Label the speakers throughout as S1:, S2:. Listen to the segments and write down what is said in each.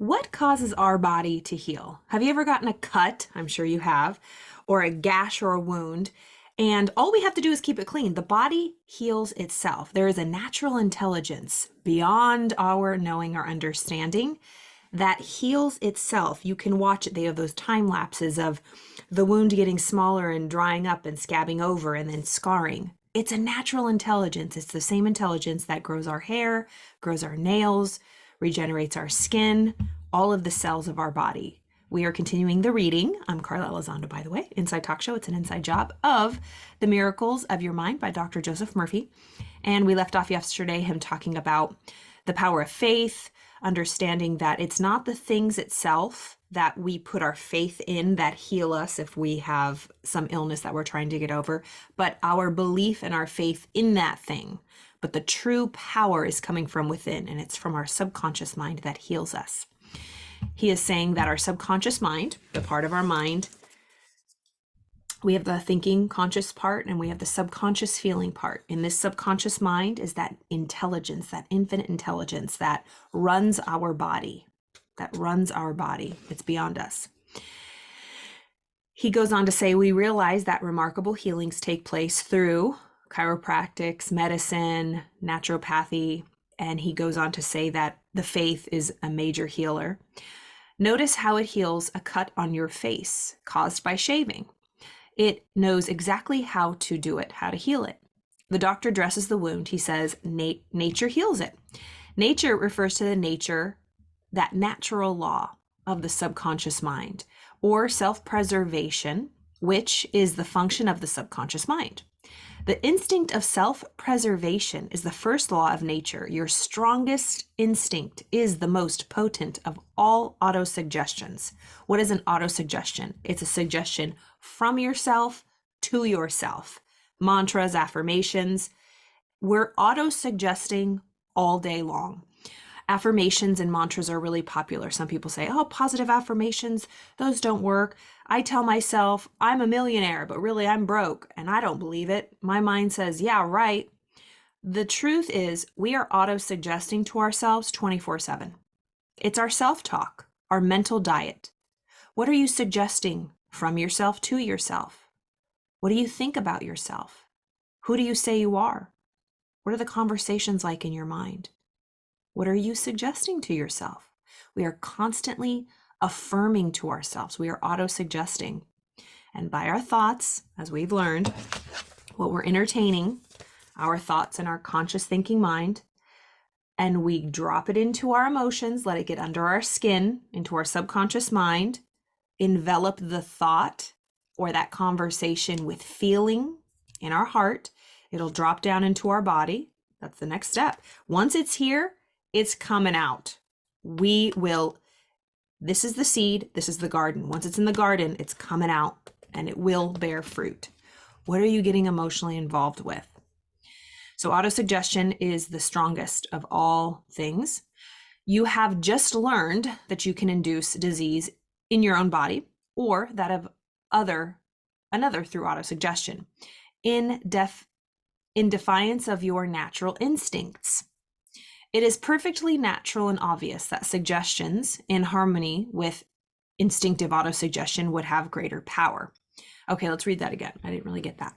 S1: What causes our body to heal? Have you ever gotten a cut? I'm sure you have, or a gash or a wound, and all we have to do is keep it clean. The body heals itself. There is a natural intelligence beyond our knowing or understanding that heals itself. You can watch it. They have those time lapses of the wound getting smaller and drying up and scabbing over and then scarring. It's a natural intelligence. It's the same intelligence that grows our hair, grows our nails, regenerates our skin, all of the cells of our body. We are continuing the reading. I'm Carla Elizondo, by the way, Inside Talk Show. It's an inside job of The Miracles of Your Mind by Dr. Joseph Murphy. And we left off yesterday him talking about the power of faith, understanding that it's not the things itself that we put our faith in that heal us if we have some illness that we're trying to get over, but our belief and our faith in that thing. But the true power is coming from within, and it's from our subconscious mind that heals us. He is saying that our subconscious mind, the part of our mind, we have the thinking conscious part and we have the subconscious feeling part. In this subconscious mind is that intelligence, that infinite intelligence that runs our body, It's beyond us. He goes on to say, we realize that remarkable healings take place through chiropractics, medicine, naturopathy, and he goes on to say that the faith is a major healer. Notice how it heals a cut on your face caused by shaving. It knows exactly how to do it, how to heal it. The doctor dresses the wound. He says, nature heals it. Nature refers to the nature, that natural law of the subconscious mind, or self-preservation, which is the function of the subconscious mind. The instinct of self-preservation is the first law of nature. Your strongest instinct is the most potent of all autosuggestions. What is an autosuggestion? It's a suggestion from yourself to yourself. Mantras, affirmations. We're autosuggesting all day long. Affirmations and mantras are really popular. Some people say, oh, positive affirmations, those don't work. I tell myself I'm a millionaire, but really I'm broke, and I don't believe it. My mind says, yeah, right. The truth is we are auto-suggesting to ourselves 24/7. It's our self-talk, our mental diet. What are you suggesting from yourself to yourself? What do you think about yourself? Who do you say you are? What are the conversations like in your mind? What are you suggesting to yourself? We are constantly affirming to ourselves. We are auto-suggesting. And by our thoughts, as we've learned, what we're entertaining, our thoughts and our conscious thinking mind, and we drop it into our emotions, let it get under our skin, into our subconscious mind, envelop the thought or that conversation with feeling in our heart. It'll drop down into our body. That's the next step. Once it's here, it's coming out. This is the seed, this is the garden. Once it's in the garden, it's coming out and it will bear fruit. What are you getting emotionally involved with? So autosuggestion is the strongest of all things. You have just learned that you can induce disease in your own body or that of another through autosuggestion in defiance of your natural instincts. It is perfectly natural and obvious that suggestions in harmony with instinctive autosuggestion would have greater power. Okay, let's read that again. I didn't really get that.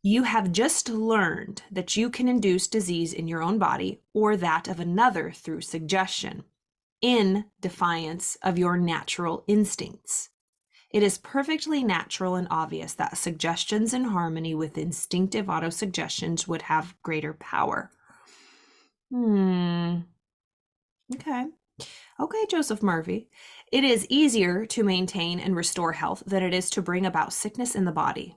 S1: You have just learned that you can induce disease in your own body or that of another through suggestion in defiance of your natural instincts. It is perfectly natural and obvious that suggestions in harmony with instinctive autosuggestions would have greater power. Okay. Okay, Joseph Murphy. It is easier to maintain and restore health than it is to bring about sickness in the body.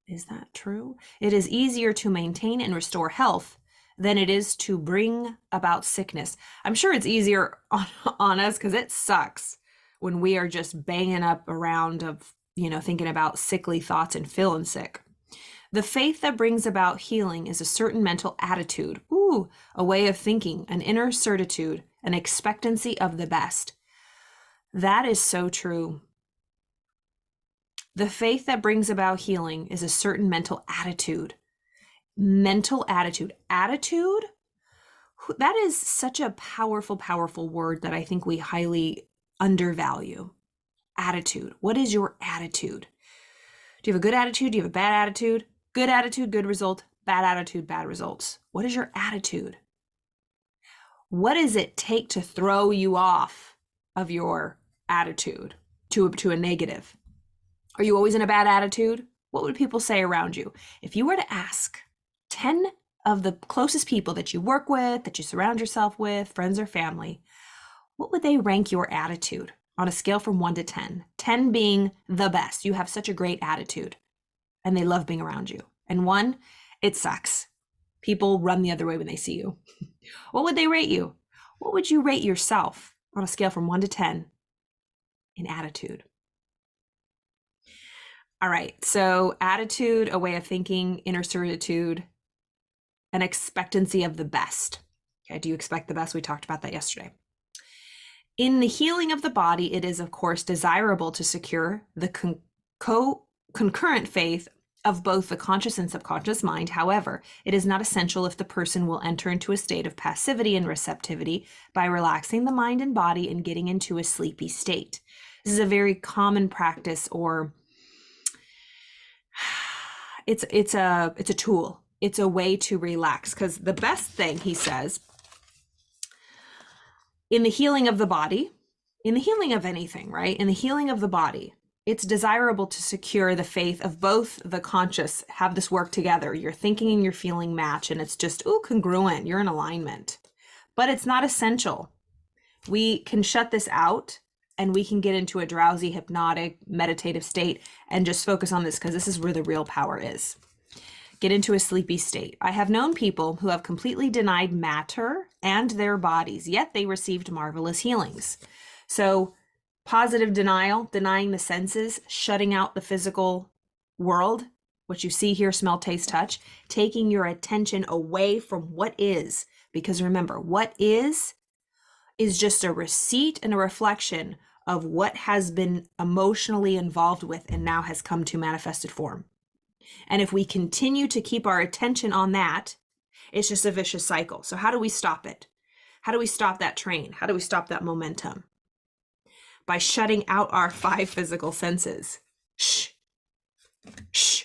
S1: Is that true? It is easier to maintain and restore health than it is to bring about sickness. I'm sure it's easier on us because it sucks when we are just banging up around of, thinking about sickly thoughts and feeling sick. The faith that brings about healing is a certain mental attitude, a way of thinking, an inner certitude, an expectancy of the best. That is so true. The faith that brings about healing is a certain mental attitude. Mental attitude. Attitude? That is such a powerful, powerful word that I think we highly undervalue. Attitude. What is your attitude? Do you have a good attitude? Do you have a bad attitude? Good attitude, good result. Bad attitude, bad results. What is your attitude? What does it take to throw you off of your attitude to a negative? Are you always in a bad attitude? What would people say around you? If you were to ask 10 of the closest people that you work with, that you surround yourself with, friends or family, what would they rank your attitude on a scale from 1 to 10? 10 being the best. You have such a great attitude and they love being around you. And 1, it sucks. People run the other way when they see you. What would they rate you? What would you rate yourself on a scale from 1 to 10 in attitude? All right, so attitude, a way of thinking, inner certitude, an expectancy of the best. Okay, do you expect the best? We talked about that yesterday. In the healing of the body, it is, of course, desirable to secure the concurrent faith of both the conscious and subconscious mind. However, it is not essential if the person will enter into a state of passivity and receptivity by relaxing the mind and body and getting into a sleepy state. This is a very common practice, or it's a tool. It's a way to relax, because the best thing, he says, in the healing of the body, in the healing of anything, right? In the healing of the body, it's desirable to secure the faith of both the conscious, have this work together. Your thinking and your feeling match, and it's just, congruent. You're in alignment. But it's not essential. We can shut this out and we can get into a drowsy, hypnotic, meditative state and just focus on this, because this is where the real power is. Get into a sleepy state. I have known people who have completely denied matter and their bodies, yet they received marvelous healings. So positive denial, denying the senses, shutting out the physical world, what you see, hear, smell, taste, touch, taking your attention away from what is. Because remember, what is just a receipt and a reflection of what has been emotionally involved with and now has come to manifested form. And if we continue to keep our attention on that, it's just a vicious cycle. So how do we stop it? How do we stop that train? How do we stop that momentum? By shutting out our 5 physical senses. Shh. Shh.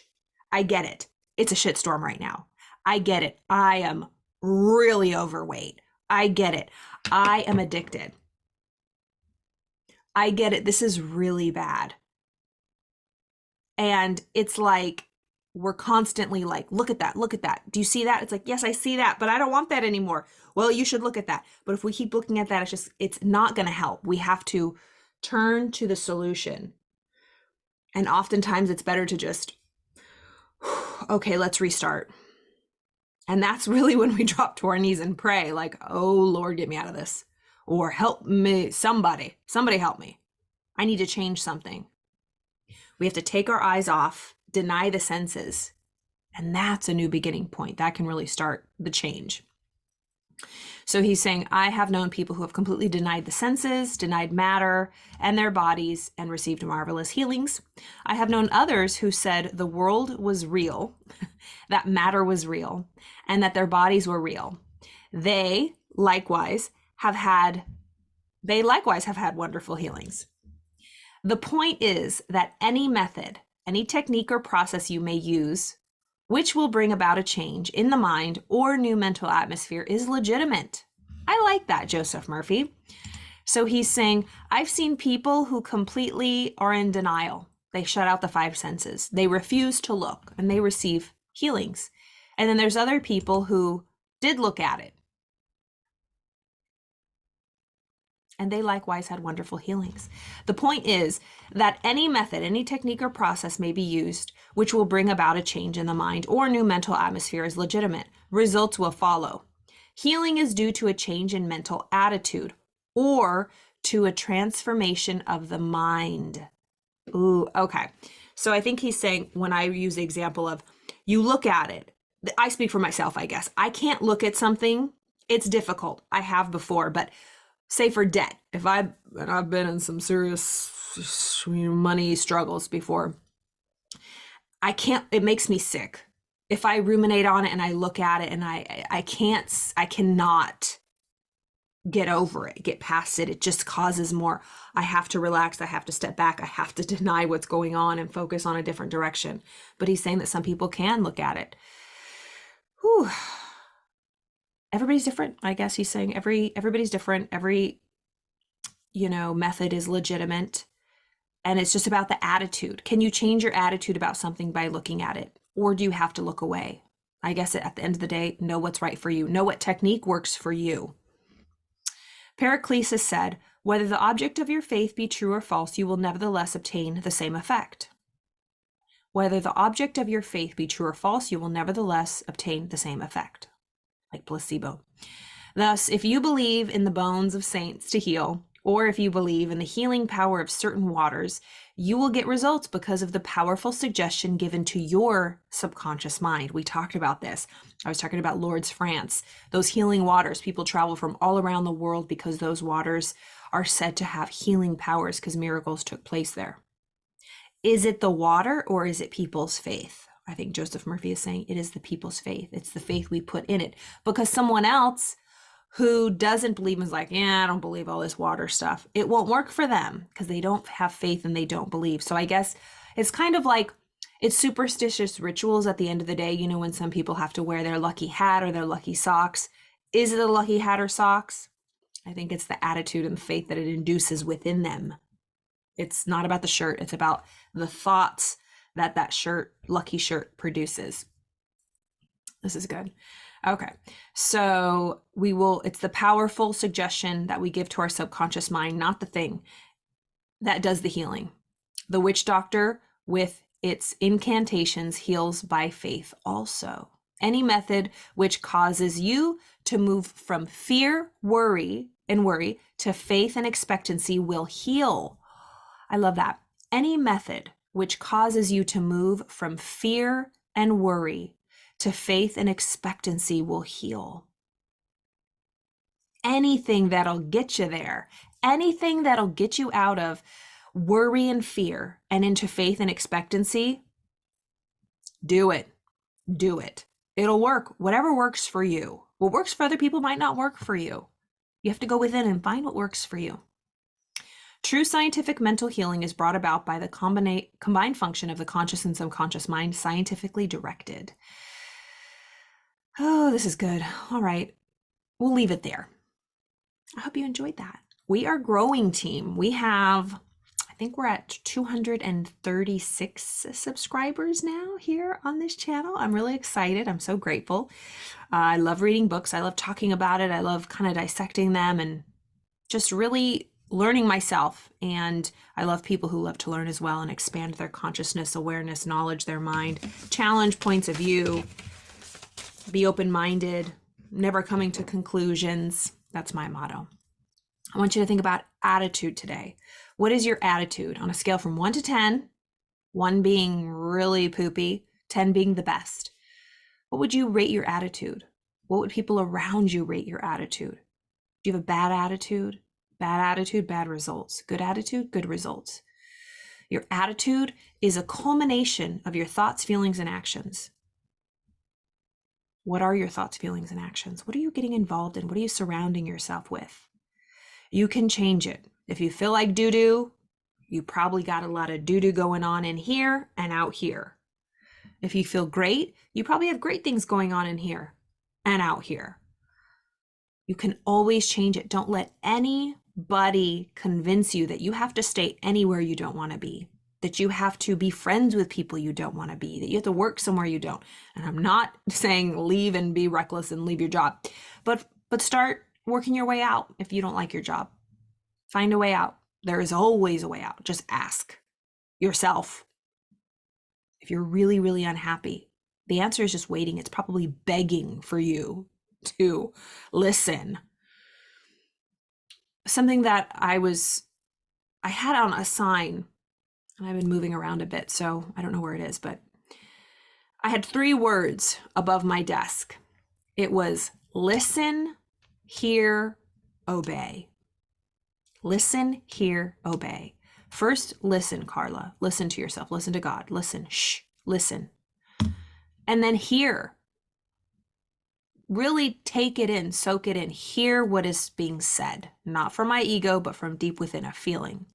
S1: I get it. It's a shitstorm right now. I get it. I am really overweight. I get it. I am addicted. I get it. This is really bad. And it's like, we're constantly like, look at that, look at that. Do you see that? It's like, yes, I see that, but I don't want that anymore. Well, you should look at that. But if we keep looking at that, it's not going to help. We have to turn to the solution. And oftentimes it's better to just, okay, let's restart. And that's really when we drop to our knees and pray, like, oh Lord, get me out of this. Or help me, somebody help me. I need to change something. We have to take our eyes off, deny the senses. And that's a new beginning point. That can really start the change. So he's saying, I have known people who have completely denied the senses, denied matter and their bodies, and received marvelous healings. I have known others who said the world was real, that matter was real, and that their bodies were real. They likewise have had wonderful healings. The point is that any method, any technique or process you may use, which will bring about a change in the mind or new mental atmosphere, is legitimate. I like that, Joseph Murphy. So he's saying, I've seen people who completely are in denial. They shut out the 5 senses. They refuse to look, and they receive healings. And then there's other people who did look at it, and they likewise had wonderful healings. The point is that any method, any technique or process may be used which will bring about a change in the mind or new mental atmosphere is legitimate. Results will follow. Healing is due to a change in mental attitude or to a transformation of the mind. Ooh, okay. So I think he's saying, when I use the example of you look at it, I speak for myself, I guess. I can't look at something. It's difficult. I have before, but say for debt, and I've been in some serious money struggles before, it makes me sick. if I ruminate on it and I look at it and I cannot get over it, get past it. It just causes more. I have to relax. I have to step back. I have to deny what's going on and focus on a different direction. But he's saying that some people can look at it. Whew. Everybody's different. I guess he's saying everybody's different. Every, method is legitimate. And it's just about the attitude. Can you change your attitude about something by looking at it? Or do you have to look away? I guess at the end of the day, know what's right for you. Know what technique works for you. Paracelsus said, whether the object of your faith be true or false, you will nevertheless obtain the same effect. Whether the object of your faith be true or false, you will nevertheless obtain the same effect, like placebo. Thus, if you believe in the bones of saints to heal, or if you believe in the healing power of certain waters, you will get results because of the powerful suggestion given to your subconscious mind. We talked about this. I was talking about Lourdes, France. Those healing waters, people travel from all around the world because those waters are said to have healing powers because miracles took place there. Is it the water or is it people's faith? I think Joseph Murphy is saying it is the people's faith. It's the faith we put in it, because someone else who doesn't believe is like, yeah, I don't believe all this water stuff. It won't work for them because they don't have faith and they don't believe. So I guess it's kind of like, it's superstitious rituals at the end of the day. When some people have to wear their lucky hat or their lucky socks. Is it a lucky hat or socks? I think it's the attitude and the faith that it induces within them. It's not about the shirt. It's about the thoughts that shirt, lucky shirt, produces. This is good. Okay, so it's the powerful suggestion that we give to our subconscious mind, not the thing that does the healing. The witch doctor with its incantations heals by faith also. Any method which causes you to move from fear, worry to faith and expectancy will heal. I love that. Any method which causes you to move from fear and worry to faith and expectancy will heal. Anything that'll get you there, anything that'll get you out of worry and fear and into faith and expectancy, do it. Do it. It'll work. Whatever works for you. What works for other people might not work for you. You have to go within and find what works for you. True scientific mental healing is brought about by the combined function of the conscious and subconscious mind, scientifically directed. Oh, this is good. All right. We'll leave it there. I hope you enjoyed that. We are growing, team. We have, I think we're at 236 subscribers now here on this channel. I'm really excited. I'm so grateful. I love reading books. I love talking about it. I love kind of dissecting them and just really learning myself. And I love people who love to learn as well and expand their consciousness, awareness, knowledge, their mind, challenge points of view, be open-minded, never coming to conclusions. That's my motto. I want you to think about attitude today. What is your attitude on a scale from 1 to 10, 1 being really poopy, 10 being the best? What would you rate your attitude? What would people around you rate your attitude? Do you have a bad attitude? Bad attitude, bad results. Good attitude, good results. Your attitude is a culmination of your thoughts, feelings, and actions. What are your thoughts, feelings, and actions? What are you getting involved in? What are you surrounding yourself with? You can change it. If you feel like doo-doo, you probably got a lot of doo-doo going on in here and out here. If you feel great, you probably have great things going on in here and out here. You can always change it. Don't let anybody convince you that you have to stay anywhere you don't want to be, that you have to be friends with people you don't want to be, that you have to work somewhere you don't. And I'm not saying leave and be reckless and leave your job, but start working your way out. If you don't like your job, find a way out. There is always a way out. Just ask yourself. If you're really, really unhappy, the answer is just waiting. It's probably begging for you to listen. Something that I had on a sign, and I've been moving around a bit, so I don't know where it is, but I had 3 words above my desk. It was listen, hear, obey. Listen, hear, obey. First, listen, Carla. Listen to yourself. Listen to God. Listen. Shh. Listen. And then hear. Really take it in, soak it in, hear what is being said, not from my ego, but from deep within, a feeling.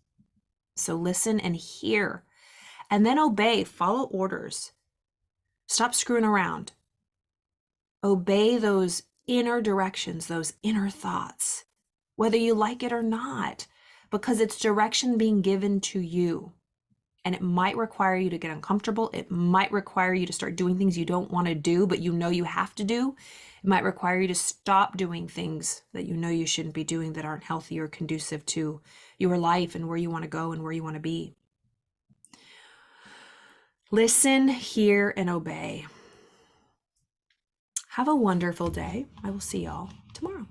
S1: So listen and hear, and then obey, follow orders. Stop screwing around. Obey those inner directions, those inner thoughts, whether you like it or not, because it's direction being given to you. And it might require you to get uncomfortable. It might require you to start doing things you don't want to do, but you know you have to do. It might require you to stop doing things that you know you shouldn't be doing, that aren't healthy or conducive to your life and where you want to go and where you want to be. Listen, hear, and obey. Have a wonderful day. I will see y'all tomorrow.